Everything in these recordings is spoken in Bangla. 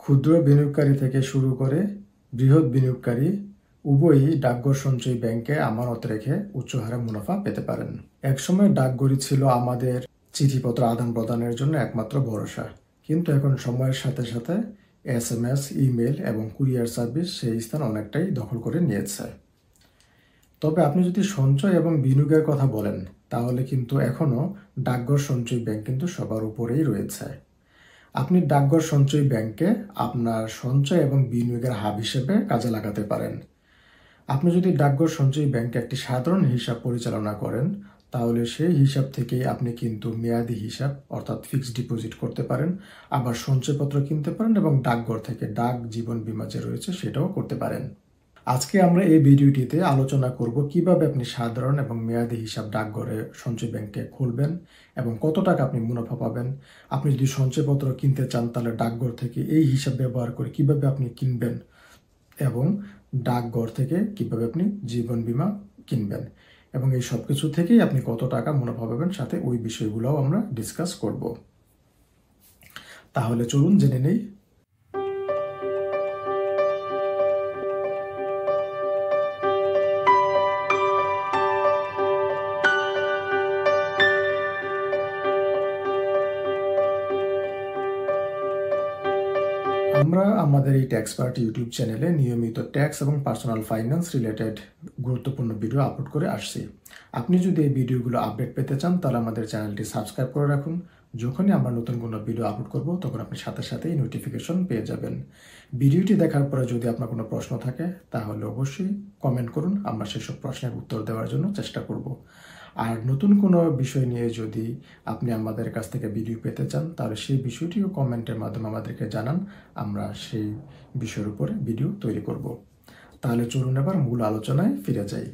ক্ষুদ্র বিনিয়োগকারী থেকে শুরু করে বৃহৎ বিনিয়োগকারী উভয়ই ডাকঘর সঞ্চয়ী ব্যাংকে আমানত রেখে উচ্চ হারে মুনাফা পেতে পারেন। একসময় ডাকঘরই ছিল আমাদের চিঠিপত্র আদান প্রদানের জন্য একমাত্র ভরসা, কিন্তু এখন সময়ের সাথে সাথে SMS, ইমেল এবং কুরিয়ার সার্ভিস সেই স্থান অনেকটাই দখল করে নিয়েছে। তবে আপনি যদি সঞ্চয় এবং বিনিয়োগের কথা বলেন, তাহলে কিন্তু এখনও ডাকঘর সঞ্চয়ী ব্যাংক কিন্তু সবার উপরেই রয়েছে। আপনি ডাকঘর সঞ্চয়ী ব্যাংকে আপনার সঞ্চয় এবং বিনিয়োগের হাব হিসেবে কাজে লাগাতে পারেন। আপনি যদি ডাকঘর সঞ্চয়ী ব্যাংকে একটি সাধারণ হিসাব পরিচালনা করেন, তাহলে সেই হিসাব থেকেই আপনি কিন্তু মেয়াদি হিসাব অর্থাৎ ফিক্সড ডিপোজিট করতে পারেন, আবার সঞ্চয়পত্র কিনতে পারেন এবং ডাকঘর থেকে ডাক জীবন বীমা যে রয়েছে সেটাও করতে পারেন। আজকে আমরা এই ভিডিওটিতে আলোচনা করব কিভাবে আপনি সাধারণ এবং মেয়াদি হিসাব ডাকঘরে সঞ্চয় ব্যাংকে খুলবেন এবং কত টাকা আপনি মুনাফা পাবেন। আপনি যদি সঞ্চয়পত্র কিনতে চান, তাহলে ডাকঘর থেকে এই হিসাব ব্যবহার করে কিভাবে আপনি কিনবেন এবং ডাকঘর থেকে কিভাবে আপনি জীবন বীমা কিনবেন এবং এই সব কিছু থেকেই আপনি কত টাকা মুনাফা পাবেন, সাথে ওই বিষয়গুলোও আমরা ডিসকাস করব। তাহলে চলুন জেনে নেই। আমরা আমাদের এই ট্যাক্সপার্ট ইউটিউব চ্যানেলে নিয়মিত ট্যাক্স এবং পার্সোনাল ফাইন্যান্স রিলেটেড গুরুত্বপূর্ণ ভিডিও আপলোড করে আসছি। আপনি যদি এই ভিডিওগুলো আপডেট পেতে চান, তাহলে আমাদের চ্যানেলটি সাবস্ক্রাইব করে রাখুন। যখনই আমরা নতুন কোনো ভিডিও আপলোড করব, তখন আপনি সাথে সাথেই নোটিফিকেশন পেয়ে যাবেন। ভিডিওটি দেখার পরে যদি আপনার কোনো প্রশ্ন থাকে, তাহলে অবশ্যই কমেন্ট করুন। আমরা সেসব প্রশ্নের উত্তর দেওয়ার জন্য চেষ্টা করব। আর নতুন কোনো বিষয় নিয়ে যদি আপনি আমাদের কাছ থেকে ভিডিও পেতে চান, তাহলে সেই বিষয়টিও কমেন্টের মাধ্যমে আমাদেরকে জানান। আমরা সেই বিষয়ের উপরে ভিডিও তৈরি করব। তাহলে চলুন এবার মূল আলোচনায় ফিরে যাই।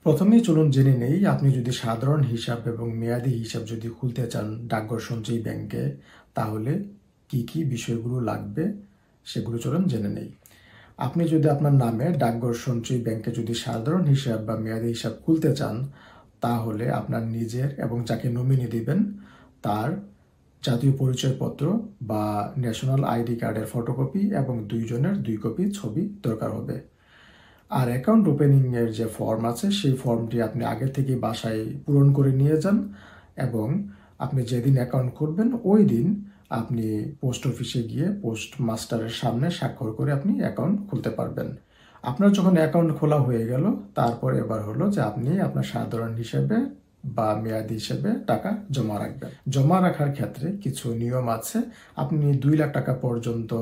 প্রথমেই চলুন জেনে নেই, আপনি যদি সাধারণ হিসাব এবং মেয়াদি হিসাব যদি খুলতে চান ডাকঘর সঞ্চয়ী ব্যাংকে, তাহলে কি কি বিষয়গুলো লাগবে সেগুলো চলুন জেনে নেই। আপনি যদি আপনার নামে ডাকঘর সঞ্চয়ী ব্যাংকে যদি সাধারণ হিসাব বা মেয়াদি হিসাব খুলতে চান, তাহলে আপনার নিজের এবং যাকে নমিনি দিবেন তার জাতীয় পরিচয়পত্র বা ন্যাশনাল আইডি কার্ডের ফটোকপি এবং দুইজনের 2 কপি ছবি দরকার হবে। আর অ্যাকাউন্ট ওপেনিংয়ের যে ফর্ম আছে, সেই ফর্মটি আপনি আগে থেকে বাসায় পূরণ করে নিয়ে যান এবং আপনি যেদিন অ্যাকাউন্ট খুলবেন ওই দিন আপনি পোস্ট অফিসে গিয়ে পোস্ট মাস্টারের সামনে স্বাক্ষর করে আপনি অ্যাকাউন্ট খুলতে পারবেন। আপনার যখন অ্যাকাউন্ট খোলা হয়ে গেল, তারপর এবার হলো যে আপনি আপনার সাধারণ হিসেবে বা মেয়াদি হিসেবে টাকা জমা রাখবেন। জমা রাখার ক্ষেত্রে কিছু নিয়ম আছে। আপনি 2 লাখ টাকা পর্যন্ত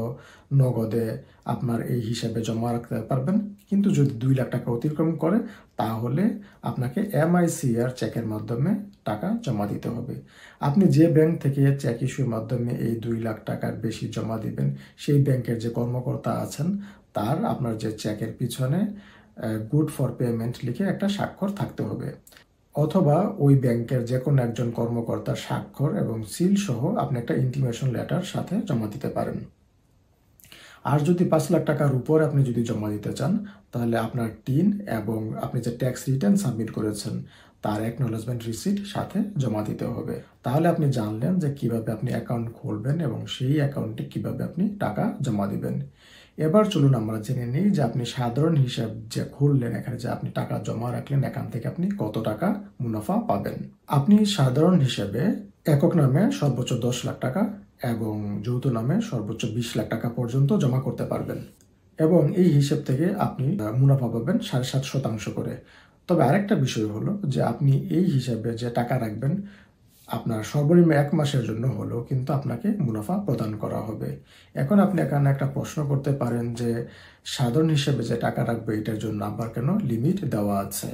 নগদে আপনার এই হিসাবে জমা রাখতে পারবেন, কিন্তু যদি 2 লাখ টাকা অতিক্রম করে, তাহলে আপনাকে MICR চেকের মাধ্যমে টাকা জমা দিতে হবে। আপনি যে ব্যাংক থেকে চেক ইস্যুর মাধ্যমে এই 2 লাখ টাকার বেশি জমা দিবেন, সেই ব্যাংকের যে কর্মকর্তা আছেন তার আপনার যে চেকের পিছনে গুড ফর পেমেন্ট লিখে একটা স্বাক্ষর থাকতে হবে, অথবা ওই ব্যাংকের যে কোনো একজন কর্মকর্তার স্বাক্ষর এবং সিল সহ আপনি একটা ইন্টিমেশন লেটার সাথে জমা দিতে পারেন। আর যদি 5 লাখ টাকার উপর আপনি যদি জমা দিতে চান, তাহলে আপনার টিন এবং আপনি যে ট্যাক্স রিটার্ন সাবমিট করেছেন তার অ্যাকনোলেজমেন্ট রিসিট সাথে জমা দিতে হবে। তাহলে আপনি জানলেন যে কিভাবে আপনি অ্যাকাউন্ট খুলবেন এবং সেই অ্যাকাউন্টে কিভাবে আপনি টাকা জমা দিবেন। এবার চলুন আমরা জেনে নিই যে আপনি সাধারণ হিসাব যে খুললেন, এখানে যে আপনি টাকা জমা রাখলেন, এখান থেকে আপনি কত টাকা মুনাফা পাবেন। আপনি সাধারণ হিসাবে একক নামে সর্বোচ্চ 10 লাখ টাকা এবং যৌথ নামে সর্বোচ্চ 20 লাখ টাকা পর্যন্ত জমা করতে পারবেন এবং এই হিসাব থেকে আপনি মুনাফা পাবেন 7.5% করে। তবে আরেকটা বিষয় হলো যে আপনি এই হিসাবে যে টাকা রাখবেন, আপনার সর্বনিম্ন 1 মাসের জন্য হলেও কিন্তু আপনাকে মুনাফা প্রদান করা হবে। এখন আপনি এখানে একটা প্রশ্ন করতে পারেন যে সাধারণ হিসেবে যে টাকা রাখবে এটার জন্য আবার কেন লিমিট দেওয়া আছে।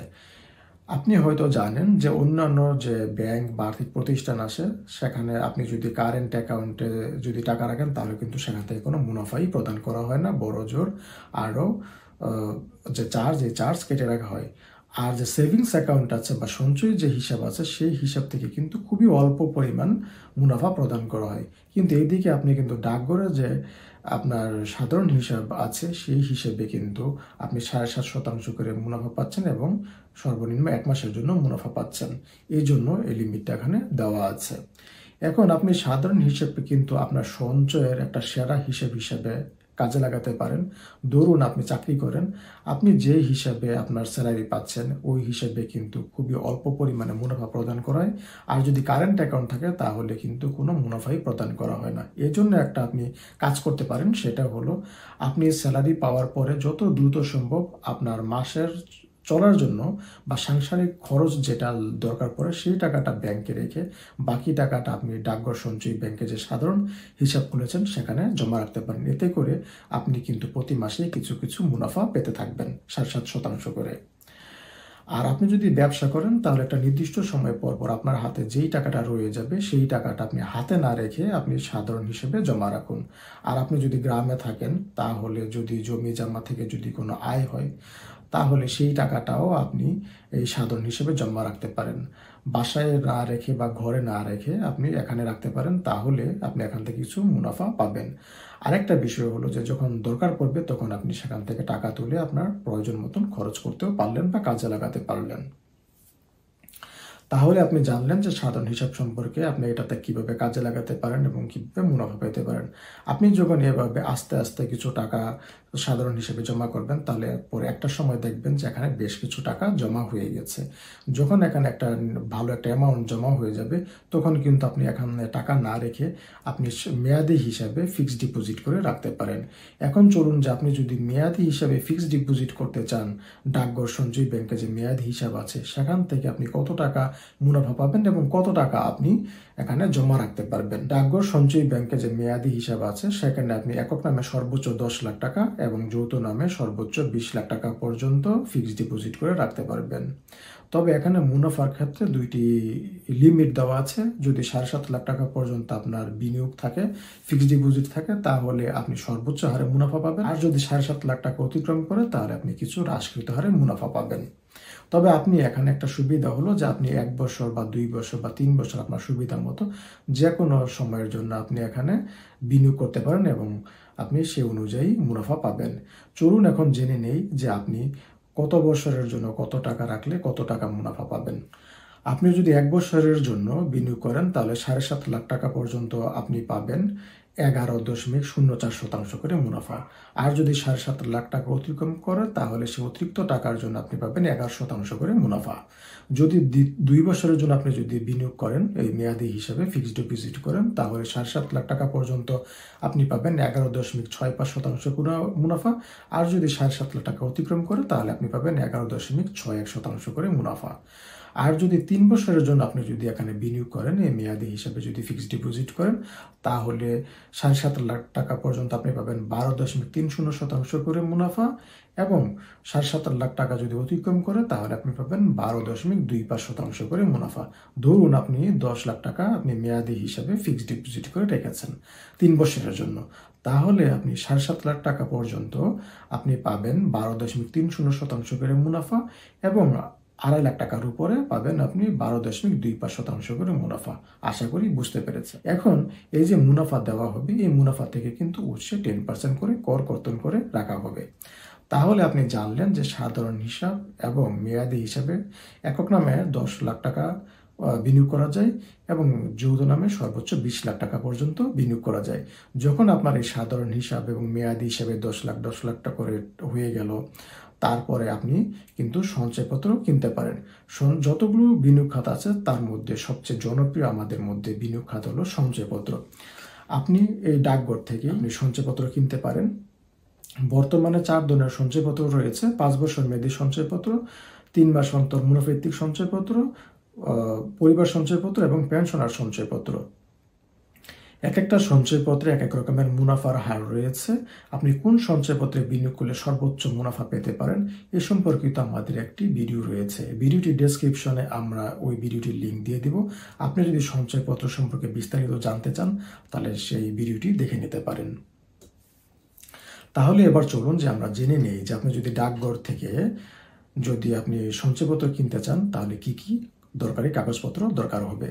আপনি হয়তো জানেন যে অন্যান্য যে ব্যাংক বা আর্থিক প্রতিষ্ঠান আছে, সেখানে আপনি যদি কারেন্ট অ্যাকাউন্টে যদি টাকা রাখেন, তাহলে কিন্তু সেখান থেকে কোনো মুনাফাই প্রদান করা হয় না, বড় জোর আরও যে চার্জ কেটে রাখা হয়। আর যে সেভিংস অ্যাকাউন্ট আছে বা সঞ্চয়ী যে হিসাব আছে, সেই হিসাব থেকে কিন্তু খুবই অল্প পরিমাণ মুনাফা প্রদান করা হয়। কিন্তু এইদিকে আপনি কিন্তু ডাকঘরে যে আপনার সাধারণ হিসাব আছে, সেই হিসেবে কিন্তু আপনি 7.5% করে মুনাফা পাচ্ছেন এবং সর্বনিম্ন 1 মাসের জন্য মুনাফা পাচ্ছেন। এই জন্য এই লিমিটটা এখানে দেওয়া আছে। এখন আপনি সাধারণ হিসেবে কিন্তু আপনার সঞ্চয়ের একটা সেরা হিসেবে কাজে লাগাতে পারেন। ধরুন আপনি চাকরি করেন, আপনি যে হিসাবে আপনার স্যালারি পাচ্ছেন ওই হিসেবে কিন্তু খুবই অল্প পরিমাণে মুনাফা প্রদান করা হয়। আর যদি কারেন্ট অ্যাকাউন্ট থাকে তাহলে কিন্তু কোনো মুনাফাই প্রদান করা হয় না। এজন্য একটা আপনি কাজ করতে পারেন, সেটা হলো আপনি স্যালারি পাওয়ার পরে যত দ্রুত সম্ভব আপনার মাসের চলার জন্য বা সাংসারিক খরচ যেটা দরকার পড়ে সেই টাকাটা ব্যাংকে রেখে বাকি টাকাটা আপনি ডাকঘর সঞ্চয়ী ব্যাংকে যে সাধারণ হিসাব খুলেছেন সেখানে জমা রাখতে পারেন। এতে করে আপনি কিন্তু প্রতি মাসে কিছু কিছু মুনাফা পেতে থাকবেন 7.5% করে। আর আপনি যদি ব্যবসা করেন তাহলে একটা নির্দিষ্ট সময় পর পর আপনার হাতে যেই টাকাটা রয়ে যাবে সেই টাকাটা আপনি হাতে না রেখে আপনি সাধারণ হিসেবে জমা রাখুন। আর আপনি যদি গ্রামে থাকেন তাহলে যদি জমি জমা থেকে যদি কোনো আয় হয় তাহলে সেই টাকাটাও আপনি এই সাধারণ হিসেবে জমা রাখতে পারেন। বাসায় না রেখে বা ঘরে না রেখে আপনি এখানে রাখতে পারেন, তাহলে আপনি এখান থেকে কিছু মুনাফা পাবেন। আরেকটা বিষয় হলো যে যখন দরকার পড়বে তখন আপনি সেখান থেকে টাকা তুলে আপনার প্রয়োজন মতন খরচ করতেও পারলেন বা কাজে লাগাতে পারলেন। তাহলে আপনি জানলেন যে সাধারণ হিসাব সম্পর্কে, আপনি এটাতে কিভাবে কাজে লাগাতে পারেন এবং কিভাবে মুনাফা পেতে পারেন। আপনি যখন এভাবে আস্তে আস্তে কিছু টাকা সাধারণ হিসেবে জমা করবেন তাহলে পরে একটা সময় দেখবেন যে এখানে বেশ কিছু টাকা জমা হয়ে গেছে। যখন এখানে একটা ভালো একটা অ্যামাউন্ট জমা হয়ে যাবে তখন কিন্তু আপনি এখানে টাকা না রেখে আপনি মেয়াদি হিসাবে ফিক্সড ডিপোজিট করে রাখতে পারেন। এখন চলুন যে আপনি যদি মেয়াদি হিসাবে ফিক্সড ডিপোজিট করতে চান, ডাকঘর সঞ্চয়ী ব্যাংকে যে মেয়াদি হিসাব আছে সেখান থেকে আপনি কত টাকা মুনাফা পাবেন এবং কত টাকা আপনি এখানে জমা রাখতে পারবেন। ডাকঘর সঞ্চয়ী ব্যাংকে যে মেয়াদি হিসাব আছে সেখানে আপনি একক নামে সর্বোচ্চ 10 লাখ টাকা এবং যৌথ নামে সর্বোচ্চ 20 লাখ টাকা পর্যন্ত ফিক্সড ডিপোজিট করে রাখতে পারবেন। তবে এখানে মুনাফার ক্ষেত্রে দুইটি লিমিট দেওয়া আছে। যদি 7.5 লাখ টাকা পর্যন্ত আপনার বিনিয়োগ থাকে, ফিক্সড ডিপোজিট থাকে, তাহলে আপনি সর্বোচ্চ হারে মুনাফা পাবেন। আর যদি 7.5 লাখ টাকা অতিক্রম করে তাহলে আপনি কিছু হ্রাসকৃত হারে মুনাফা পাবেন। তবে আপনি এখানে একটা সুবিধা হলো যে আপনি 1 বছর বা 2 বছর বা 3 বছর আপনার সুবিধা মতো যে কোনো সময়ের জন্য আপনি এখানে বিনিয়োগ করতে পারেন এবং আপনি সে অনুযায়ী মুনাফা পাবেন। চলুন এখন জেনে নেই যে আপনি কত বছরের জন্য কত টাকা রাখলে কত টাকা মুনাফা পাবেন। আপনি যদি 1 বছরের জন্য বিনিয়োগ করেন তাহলে 7.5 লাখ টাকা পর্যন্ত আপনি পাবেন 11.04% করে মুনাফা। আর যদি 7.5 লাখ টাকা অতিক্রম করে তাহলে সে অতিরিক্ত টাকার জন্য আপনি পাবেন 11% করে মুনাফা। যদি 2 বছরের জন্য আপনি যদি বিনিয়োগ করেন এই মেয়াদি হিসাবে ফিক্সড ডিপোজিট করেন তাহলে 7.5 লাখ টাকা পর্যন্ত আপনি পাবেন 11.65% মুনাফা। আর যদি 7.5 লাখ টাকা অতিক্রম করে তাহলে আপনি পাবেন 11.61% করে মুনাফা। আর যদি 3 বছরের জন্য আপনি যদি এখানে বিনিয়োগ করেন এই মেয়াদি হিসাবে যদি ফিক্সড ডিপোজিট করেন তাহলে 7.5 লাখ টাকা পর্যন্ত আপনি পাবেন 12.30% করে মুনাফা এবং 7.5 লাখ টাকা যদি অতিক্রম করে তাহলে আপনি পাবেন 12.25% করে মুনাফা। ধরুন আপনি 10 লাখ টাকা আপনি মেয়াদি হিসাবে ফিক্সড ডিপোজিট করে রেখেছেন 3 বছরের জন্য, তাহলে আপনি 7.5 লাখ টাকা পর্যন্ত আপনি পাবেন 12.30% করে মুনাফা এবং 2.5 লাখ টাকার উপরে পাবেন আপনি 12.25% করে মুনাফা। আশা করি বুঝতে পেরেছেন। এখন এই যে মুনাফা দেওয়া হবে এই মুনাফা থেকে কিন্তু উৎসে 10% করে কর কর্তন করে রাখা হবে। তাহলে আপনি জানলেন যে সাধারণ হিসাব এবং মেয়াদি হিসাবে একক নামে 10 লাখ টাকা বিনিয়োগ করা যায় এবং যৌথ নামে সর্বোচ্চ 20 লাখ টাকা পর্যন্ত বিনিয়োগ করা যায়। যখন আপনার এই সাধারণ হিসাব এবং মেয়াদি হিসাবে 10 লাখ টাকা করে হয়ে গেল তারপরে আপনি কিন্তু সঞ্চয়পত্র কিনতে পারেন। যতগুলো বিনিয়োগ খাত আছে তার মধ্যে সবচেয়ে জনপ্রিয় আমাদের মধ্যে বিনিয়োগ খাত হলো সঞ্চয়পত্র। আপনি এই ডাকঘর থেকে আপনি সঞ্চয়পত্র কিনতে পারেন। বর্তমানে 4 ধরনের সঞ্চয়পত্র রয়েছে: 5 বছর মেয়াদী সঞ্চয়পত্র, 3 মাস অন্তর মুনাফাভিত্তিক সঞ্চয়পত্র, পরিবার সঞ্চয়পত্র এবং পেনশনার সঞ্চয়পত্র। এক একটা সঞ্চয়পত্রে এক এক রকমের মুনাফার হার রয়েছে। আপনি কোন সঞ্চয়পত্রে বিনিয়োগ করলে সর্বোচ্চ মুনাফা পেতে পারেন এ সম্পর্কিত আমাদের একটি ভিডিও রয়েছে। ভিডিওটির ডেসক্রিপশনে আমরা ওই ভিডিওটির লিঙ্ক দিয়ে দিব। আপনি যদি সঞ্চয়পত্র সম্পর্কে বিস্তারিত জানতে চান তাহলে সেই ভিডিওটি দেখে নিতে পারেন। তাহলে এবার চলুন যে আমরা জেনে নেই যে আপনি যদি ডাকঘর থেকে যদি আপনি সঞ্চয়পত্র কিনতে চান তাহলে কি কি দরকারি কাগজপত্র দরকার হবে।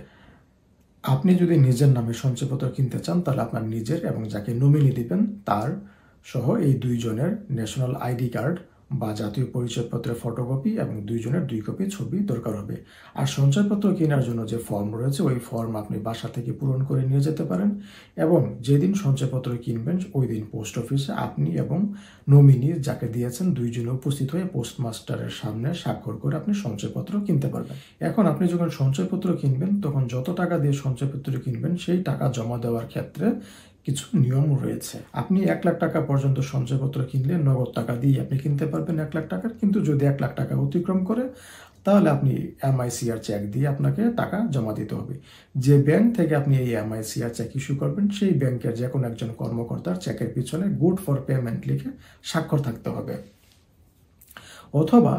আপনি যদি নিজের নামে সঞ্চয়পত্র কিনতে চান তাহলে আপনার নিজের এবং যাকে নমিনি দিবেন তার সহ এই 2 জনের ন্যাশনাল আইডি কার্ড বা জাতীয় পরিচয়পত্রের ফটোকপি এবং 2 জনের 2 কপি ছবি দরকার হবে। আর সঞ্চয়পত্র কেনার জন্য যে ফর্ম রয়েছে ওই ফর্ম আপনি বাসা থেকে পূরণ করে নিয়ে যেতে পারেন এবং যেদিন সঞ্চয়পত্র কিনবেন ওই দিন পোস্ট অফিসে আপনি এবং নমিনি যাকে দিয়েছেন 2 জনে উপস্থিত হয়ে পোস্টমাস্টারের সামনে স্বাক্ষর করে আপনি সঞ্চয়পত্র কিনতে পারবেন। এখন আপনি যখন সঞ্চয়পত্র কিনবেন তখন যত টাকা দিয়ে সঞ্চয়পত্র কিনবেন সেই টাকা জমা দেওয়ার ক্ষেত্রে কিছু নিয়ম রয়েছে। আপনি 1 লাখ টাকা পর্যন্ত সঞ্চয়পত্র কিনলে নগদ টাকা দিয়ে আপনি কিনতে পারবেন 1 লাখ টাকার, কিন্তু যদি 1 লাখ টাকা অতিক্রম করে তাহলে আপনি MICR চেক দিয়ে আপনাকে টাকা জমা দিতে হবে। যে ব্যাংক থেকে আপনি এই MICR চেক ইস্যু করবেন সেই ব্যাংকের যে কোনো একজন কর্মকর্তার চেকের পিছনে গুড ফর পেমেন্ট লিখে স্বাক্ষর থাকতে হবে, অথবা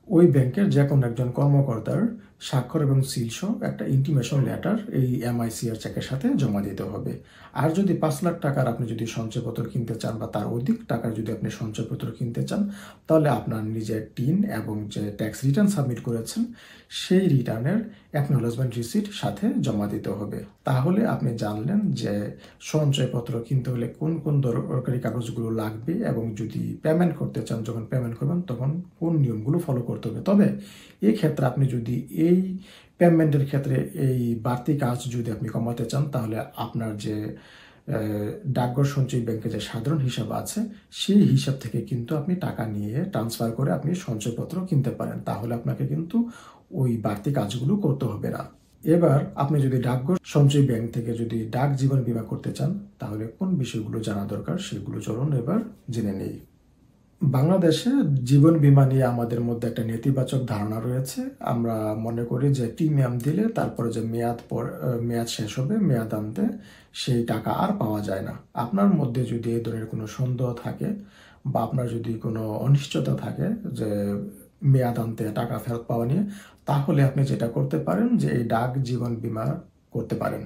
ওই ব্যাংকের যে কোনো একজন কর্মকর্তার স্বাক্ষর এবং সিল সহ একটা ইন্টিমেশন লেটার এই MICR চেকের সাথে জমা দিতে হবে। আর যদি 5 লাখ টাকার আপনি যদি সঞ্চয়পত্র কিনতে চান বা তার অধিক টাকার যদি আপনি সঞ্চয়পত্র কিনতে চান তাহলে আপনার নিজের টিন এবং যে ট্যাক্স রিটার্ন সাবমিট করেছেন সেই রিটার্নের অ্যাকনোলেজমেন্ট রিসিট সাথে জমা দিতে হবে। তাহলে আপনি জানলেন যে সঞ্চয়পত্র কিনতে হলে কোন কোন দরকারি কাগজগুলো লাগবে এবং যদি পেমেন্ট করতে চান যখন পেমেন্ট করবেন তখন কোন নিয়মগুলো ফলো করতে হবে। তবে এই ক্ষেত্রে আপনি যদি এই পেমেন্টের ক্ষেত্রে এই বাড়তি কাজ যদি আপনি কমাতে চান তাহলে আপনার যে ডাকঘর সঞ্চয় ব্যাংকে যে সাধারণ হিসাব আছে সেই হিসাব থেকে কিন্তু আপনি টাকা নিয়ে ট্রান্সফার করে আপনি সঞ্চয়পত্র কিনতে পারেন, তাহলে আপনাকে কিন্তু ওই বাড়তি কাজগুলো করতে হবে না। এবার আপনি যদি ডাকঘর সঞ্চয় ব্যাংক থেকে যদি ডাক জীবন বীমা করতে চান তাহলে কোন বিষয়গুলো জানা দরকার সেগুলো চলুন এবার জেনে নেই। বাংলাদেশে জীবন বীমা নিয়ে আমাদের মধ্যে একটা নেতিবাচক ধারণা রয়েছে। আমরা মনে করি যে প্রিমিয়াম দিলে তারপরে যে মেয়াদ শেষ হবে, মেয়াদ আনতে সেই টাকা আর পাওয়া যায় না। আপনার মধ্যে যদি এই ধরনের কোনো সন্দেহ থাকে বা আপনার যদি কোনো অনিশ্চয়তা থাকে যে মেয়াদ আনতে টাকা ফেরত পাওয়া নিয়ে, তাহলে আপনি যেটা করতে পারেন যে এই ডাক জীবন বীমা করতে পারেন।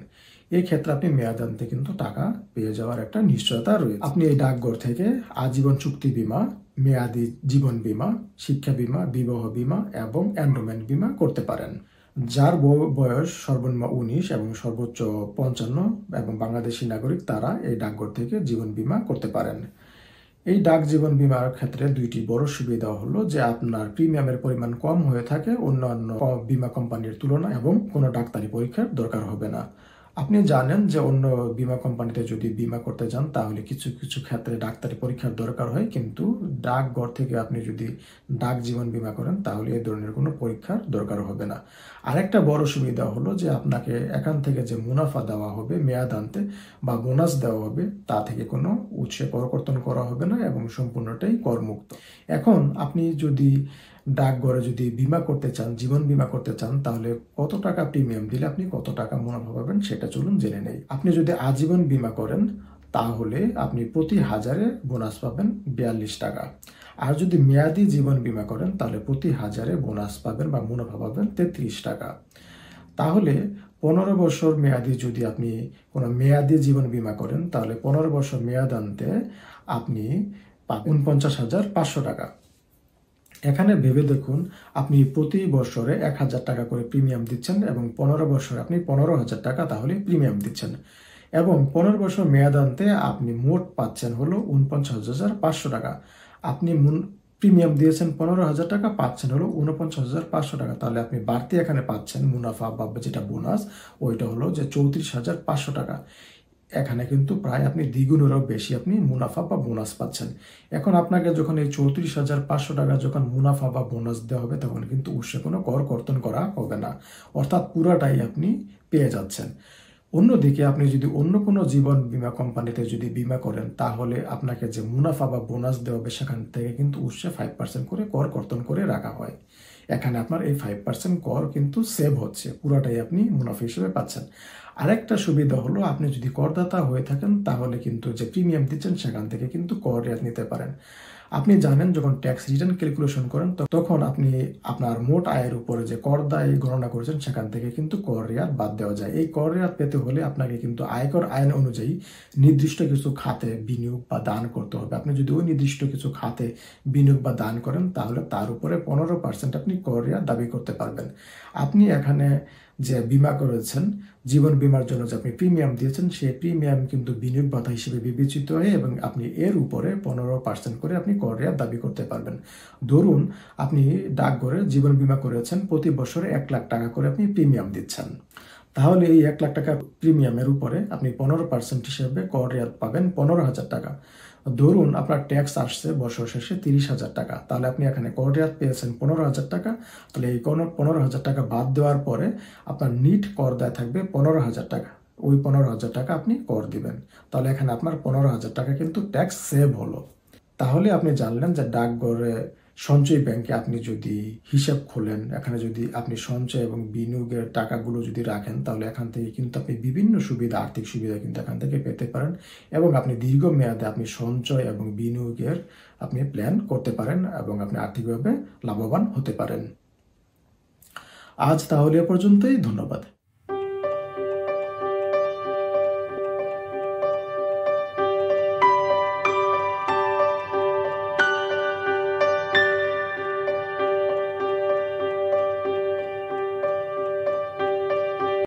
এই ক্ষেত্রে আপনি মেয়াদ আনতে কিন্তু টাকা পেয়ে যাওয়ার একটা নিশ্চয়তা রয়েছে। আপনি এই ডাকঘর থেকে আজীবন চুক্তি বীমা, মেয়াদি জীবন বীমা, শিক্ষা বীমা, বিবাহ বীমা এবং এন্ডোমেন্ট বীমা করতে পারেন। যার বয়স সর্বনিম্ন 19 এবং সর্বোচ্চ 55 এবং বাংলাদেশি নাগরিক তারা এই ডাকঘর থেকে জীবন বীমা করতে পারেন। এই ডাক জীবন বীমার ক্ষেত্রে দুইটি বড় সুবিধা হলো যে আপনার প্রিমিয়ামের পরিমাণ কম হয়ে থাকে অন্যান্য বীমা কোম্পানির তুলনায় এবং কোনো ডাক্তারি পরীক্ষার দরকার হবে না। আপনি জানেন যে অন্য বীমা কোম্পানিতে যদি বীমা করতে যান তাহলে কিছু কিছু ক্ষেত্রে ডাক্তারি পরীক্ষার দরকার হয়, কিন্তু ডাকঘর থেকে আপনি যদি ডাক জীবন বীমা করেন তাহলে এই ধরনের কোনো পরীক্ষার দরকার হবে না। আরেকটা বড় সুবিধা হলো যে আপনাকে এখান থেকে যে মুনাফা দেওয়া হবে মেয়াদ আনতে বা বোনাস দেওয়া হবে তা থেকে কোনো উৎসে করকর্তন করা হবে না এবং সম্পূর্ণটাই করমুক্ত। এখন আপনি যদি ডাকঘরে যদি বীমা করতে চান, জীবন বীমা করতে চান, তাহলে কত টাকা প্রিমিয়াম দিলে আপনি কত টাকা মুনাফা পাবেন সেটা চলুন জেনে নেই। আপনি যদি আজীবন বীমা করেন তাহলে আপনি প্রতি 1000-এ বোনাস পাবেন 42 টাকা। আর যদি মেয়াদি জীবন বীমা করেন তাহলে প্রতি 1000-এ বোনাস পাবেন বা মুনাফা পাবেন 33 টাকা। তাহলে 15 বছর মেয়াদি যদি আপনি কোনো মেয়াদি জীবন বীমা করেন তাহলে 15 বছর মেয়াদ আনতে আপনি 49,500 টাকা। এখানে ভেবে দেখুন আপনি প্রতি বছরে 1000 টাকা করে প্রিমিয়াম দিচ্ছেন এবং 15 বছরে আপনি 15,000 টাকা তাহলে প্রিমিয়াম দিচ্ছেন এবং 15 বছর মেয়াদ আনতে আপনি মোট পাচ্ছেন হলো 49,500 টাকা। আপনি প্রিমিয়াম দিয়েছেন 15,000 টাকা, পাচ্ছেন হলো 49,500 টাকা। তাহলে আপনি বাড়তি এখানে পাচ্ছেন মুনাফা বা যেটা বোনাস ওইটা হলো যে 34,500 টাকা। এখানে কিন্তু প্রায় আপনি দ্বিগুণেরও বেশি আপনি মুনাফা বা বোনাস পাচ্ছেন। এখন আপনাকে যখন এই 34,500 টাকা যখন মুনাফা বা বোনাস দেওয়া হবে তখন কিন্তু উৎসে কোনো কর কর্তন করা হবে না, অর্থাৎ পুরাটাই আপনি পেয়ে যাচ্ছেন। অন্যদিকে আপনি যদি অন্য কোনো জীবন বীমা কোম্পানিতে যদি বীমা করেন তাহলে আপনাকে যে মুনাফা বা বোনাস দেওয়া হবে সেখান থেকে কিন্তু উৎসে 5% করে কর কর্তন করে রাখা হয়। এখানে আপনার এই 5% কর কিন্তু সেভ হচ্ছে, পুরাটাই আপনি মুনাফা হিসেবে পাচ্ছেন। আরেকটা সুবিধা হলো আপনি যদি করদাতা হয়ে থাকেন তাহলে কিন্তু যে প্রিমিয়াম দিচ্ছেন সেখান থেকে কিন্তু কর রেয়াত নিতে পারেন। আপনি জানেন যখন ট্যাক্স রিটার্ন ক্যালকুলেশন করেন তখন আপনি আপনার মোট আয়ের উপরে যে কর দায় গণনা করেছেন সেখান থেকে কিন্তু কর রেয়াত বাদ দেওয়া যায়। এই কর রেয়াত পেতে হলে আপনাকে কিন্তু আয়কর আইন অনুযায়ী নির্দিষ্ট কিছু খাতে বিনিয়োগ বা দান করতে হবে। আপনি যদি ওই নির্দিষ্ট কিছু খাতে বিনিয়োগ বা দান করেন তাহলে তার উপরে 15% আপনি কর রেয়াত দাবি করতে পারবেন। আপনি এখানে যে বিমা করেছেন, জীবন বীমার জন্য যে আপনি প্রিমিয়াম দিয়েছেন, সেই প্রিমিয়াম কিন্তু বিনিয়োগ ভাতা হিসেবে বিবেচিত হয় এবং আপনি এর উপরে 15% করে আপনি কর রেয়াত দাবি করতে পারবেন। ধরুন আপনি ডাকঘরে জীবন বীমা করেছেন, প্রতি বছরে 1 লাখ টাকা করে আপনি প্রিমিয়াম দিচ্ছেন। তাহলে এই 1 লাখ টাকা প্রিমিয়ামের উপরে আপনি 15% হিসেবে কর রেয়াত পাবেন 15,000 টাকা। ধরুন আপনার ট্যাক্স আসছে বছর শেষে 30,000 টাকা, তাহলে আপনি এখানে কর রেয়াত পেয়েছেন 15,000 টাকা। তাহলে এই 15,000 টাকা বাদ দেওয়ার পরে আপনার নিট কর দেয় থাকবে 15,000 টাকা। ওই 15,000 টাকা আপনি কর দিবেন। তাহলে এখানে আপনার 15,000 টাকা কিন্তু ট্যাক্স সেভ হলো। তাহলে আপনি জানলেন যে ডাকঘরে সঞ্চয় ব্যাংকে আপনি যদি হিসাব খোলেন, এখানে যদি আপনি সঞ্চয় এবং বিনিয়োগের টাকাগুলো যদি রাখেন, তাহলে এখান থেকে কিন্তু আপনি বিভিন্ন সুবিধা, আর্থিক সুবিধা কিন্তু এখান থেকে পেতে পারেন এবং আপনি দীর্ঘমেয়াদে আপনি সঞ্চয় এবং বিনিয়োগের আপনি প্ল্যান করতে পারেন এবং আপনি আর্থিকভাবে লাভবান হতে পারেন। আজ তাহলে এ পর্যন্তই। ধন্যবাদ।